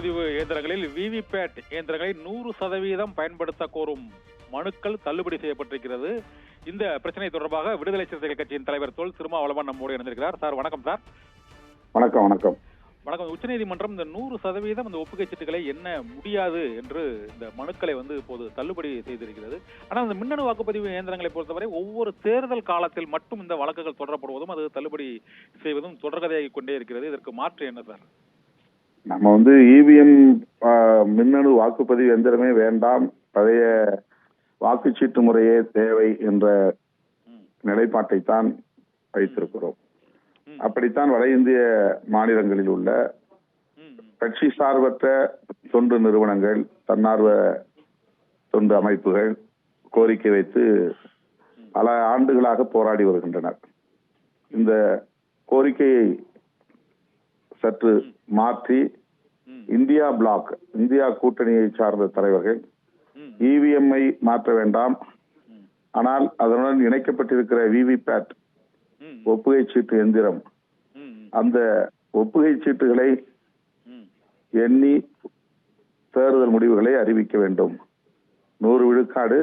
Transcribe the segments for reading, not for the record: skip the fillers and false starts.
வாக்குப்பதிவு இயந்திரங்களில் விவிபேட் இயந்திரங்களை 100% பயன்படுத்த கோரும் மனுக்கள் தள்ளுபடி செய்யப்பட்டிருக்கிறது. இந்த பிரச்சனை தொடர்பாக விடுதலை சிறுத்தைகள் கட்சியின் தலைவர் தொல் திருமாவளவன் நம்மோடு இணைந்திருக்கிறார். சார் வணக்கம். சார் வணக்கம். வணக்கம். வணக்கம். உச்சநீதிமன்றம் இந்த 100% இந்த ஒப்புகை சீட்டுகளை என்ன முடியாது என்று இந்த மனுக்களை இப்போது தள்ளுபடி செய்திருக்கிறது. ஆனால் இந்த மின்னணு வாக்குப்பதிவு இயந்திரங்களை பொறுத்தவரை ஒவ்வொரு தேர்தல் காலத்தில் மட்டும் இந்த வழக்குகள் தொடரப்படுவதும் அது தள்ளுபடி செய்வதும் தொடர்கதையாகி கொண்டே இருக்கிறது. இதற்கு மாற்று என்ன சார்? நம்ம இவிஎம் மின்னணு வாக்குப்பதிவு எந்திரமே வேண்டாம், பழைய வாக்குச்சீட்டு முறையே தேவை என்ற நிலைப்பாட்டை தான் வைத்திருக்கிறோம். அப்படித்தான் வட இந்திய மாநிலங்களில் உள்ள கட்சி சார்பற்ற தொண்டு நிறுவனங்கள், தன்னார்வ தொண்டு அமைப்புகள் கோரிக்கை வைத்து பல ஆண்டுகளாக போராடி வருகின்றனர். இந்த கோரிக்கையை சற்று மாற்றி இந்தியா பிளாக், இந்தியா கூட்டணியை சார்ந்த தலைவர்கள் இவிஎம்ஐ மாற்ற வேண்டாம், ஆனால் அதனுடன் இணைக்கப்பட்டிருக்கிற விவிபேட் ஒப்புகை சீட்டு எந்திரம், அந்த ஒப்புகை சீட்டுகளை எண்ணி தேர்தல் முடிவுகளை அறிவிக்க வேண்டும். 100 விழுக்காடு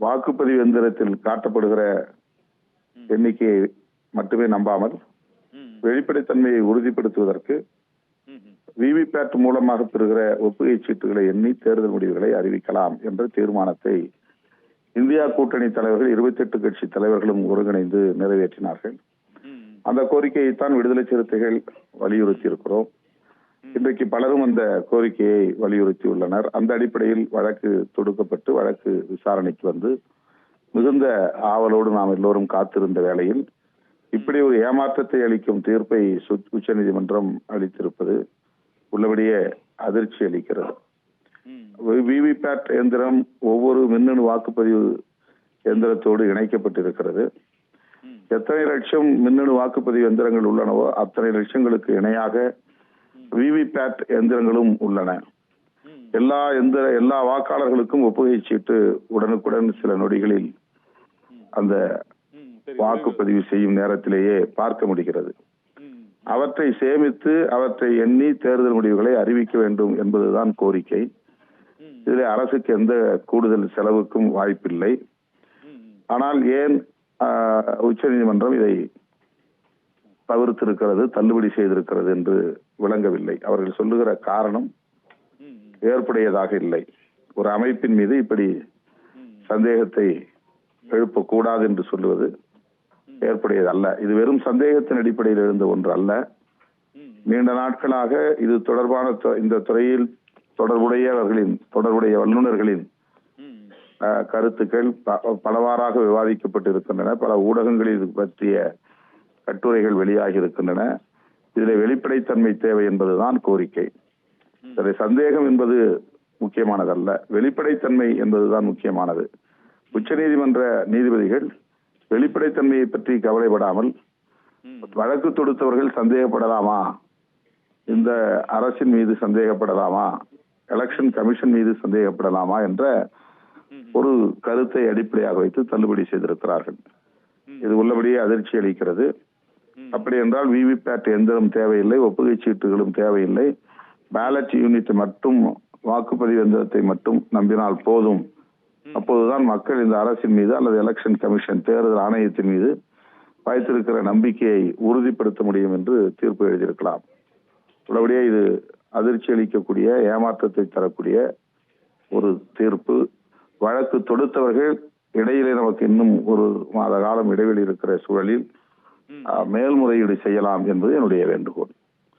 வாக்குப்பதிவு எந்திரத்தில் காட்டப்படுகிற எண்ணிக்கையை மட்டுமே நம்பாமல் வெளிப்படைத்தன்மையை உறுதிப்படுத்துவதற்கு விவிபேட் மூலமாக பெறுகிற ஒப்புகை சீட்டுகளை எண்ணி தேர்தல் முடிவுகளை அறிவிக்கலாம் என்ற தீர்மானத்தை இந்தியா கூட்டணி தலைவர்கள் 28 கட்சி தலைவர்களும் ஒருங்கிணைந்து நிறைவேற்றினார்கள். அந்த கோரிக்கையைத்தான் விடுதலை சிறுத்தைகள் வலியுறுத்தி இருக்கிறோம். இன்றைக்கு பலரும் அந்த கோரிக்கையை வலியுறுத்தி உள்ளனர். அந்த அடிப்படையில் வழக்கு தொடுக்கப்பட்டு வழக்கு விசாரணைக்கு வந்து மிகுந்த ஆவலோடு நாம் எல்லோரும் காத்திருந்த வேளையில் இப்படி ஒரு ஏமாற்றத்தை அளிக்கும் தீர்ப்பை உச்சநீதிமன்றம் அளித்திருப்பது உள்ளபடியே அதிர்ச்சி அளிக்கிறது. விவிபேட் எந்திரம் ஒவ்வொரு மின்னணு வாக்குப்பதிவு எந்திரத்தோடு இணைக்கப்பட்டிருக்கிறது. எத்தனை லட்சம் மின்னணு வாக்குப்பதிவு எந்திரங்கள் உள்ளனவோ அத்தனை லட்சங்களுக்கு இணையாக விவிபேட் எந்திரங்களும் உள்ளன. எல்லா வாக்காளர்களுக்கும் ஒப்புகை சீட்டு உடனுக்குடன் சில நொடிகளில் அந்த வாக்குப்பதிவு செய்யும் நேரத்திலேயே பார்க்க முடிகிறது. அவற்றை சேமித்து அவற்றை எண்ணி தேர்தல் முடிவுகளை அறிவிக்க வேண்டும் என்பதுதான் கோரிக்கை. இதில் அரசுக்கு எந்த கூடுதல் செலவுக்கும் வாய்ப்பில்லை. ஆனால் ஏன் உச்சநீதிமன்றம் இதை தவிர்த்திருக்கிறது, தள்ளுபடி செய்திருக்கிறது என்று விளங்கவில்லை. அவர்கள் சொல்லுகிற காரணம் ஏற்புடையதாக இல்லை. ஒரு அமைப்பின் மீது இப்படி சந்தேகத்தை எழுப்பக்கூடாது என்று சொல்லுவது ஏற்புடையது அல்ல. இது வெறும் சந்தேகத்தின் அடிப்படையில் எழுந்த ஒன்று அல்ல. நீண்ட நாட்களாக இது தொடர்பான இந்த துறையில் தொடர்புடைய வல்லுநர்களின் கருத்துக்கள் பலவாறாக விவாதிக்கப்பட்டிருக்கின்றன. பல ஊடகங்களில் பற்றிய கட்டுரைகள் வெளியாகி இருக்கின்றன. இதில் வெளிப்படைத்தன்மை தேவை என்பதுதான் கோரிக்கை. சந்தேகம் என்பது முக்கியமானதல்ல, வெளிப்படைத்தன்மை என்பதுதான் முக்கியமானது. உச்சநீதிமன்ற நீதிபதிகள் வெளிப்படைத்தன்மையை பற்றி கவலைப்படாமல் வழக்கு தொடுத்தவர்கள் சந்தேகப்படலாமா, இந்த அரசின் மீது சந்தேகப்படலாமா, எலெக்ஷன் கமிஷன் மீது சந்தேகப்படலாமா என்ற ஒரு கருத்தை அடிப்படையாக வைத்து தள்ளுபடி செய்திருக்கிறார்கள். இது உள்ளபடியே அதிர்ச்சி அளிக்கிறது. அப்படி என்றால் விவிபேட் எந்திரம் தேவையில்லை, ஒப்புகை சீட்டுகளும் தேவையில்லை, பேலட் யூனிட் மட்டும், வாக்குப்பதிவு எந்திரத்தை மட்டும் நம்பினால் போதும். அப்போதுதான் மக்கள் இந்த அரசின் மீது அல்லது எலெக்ஷன் கமிஷன் தேர்தல் ஆணையத்தின் மீது வைத்திருக்கிற நம்பிக்கையை உறுதிப்படுத்த முடியும் என்று தீர்ப்பு எழுதியிருக்கலாம். உள்ளபடியே இது அதிர்ச்சி அளிக்கக்கூடிய, ஏமாற்றத்தை தரக்கூடிய ஒரு தீர்ப்பு. வழக்கு தொடுத்தவர்கள் இடையிலே நமக்கு இன்னும் 1 மாத காலம் இடைவெளி இருக்கிற சூழலில் மேல்முறையீடு செய்யலாம் என்பது என்னுடைய வேண்டுகோள்.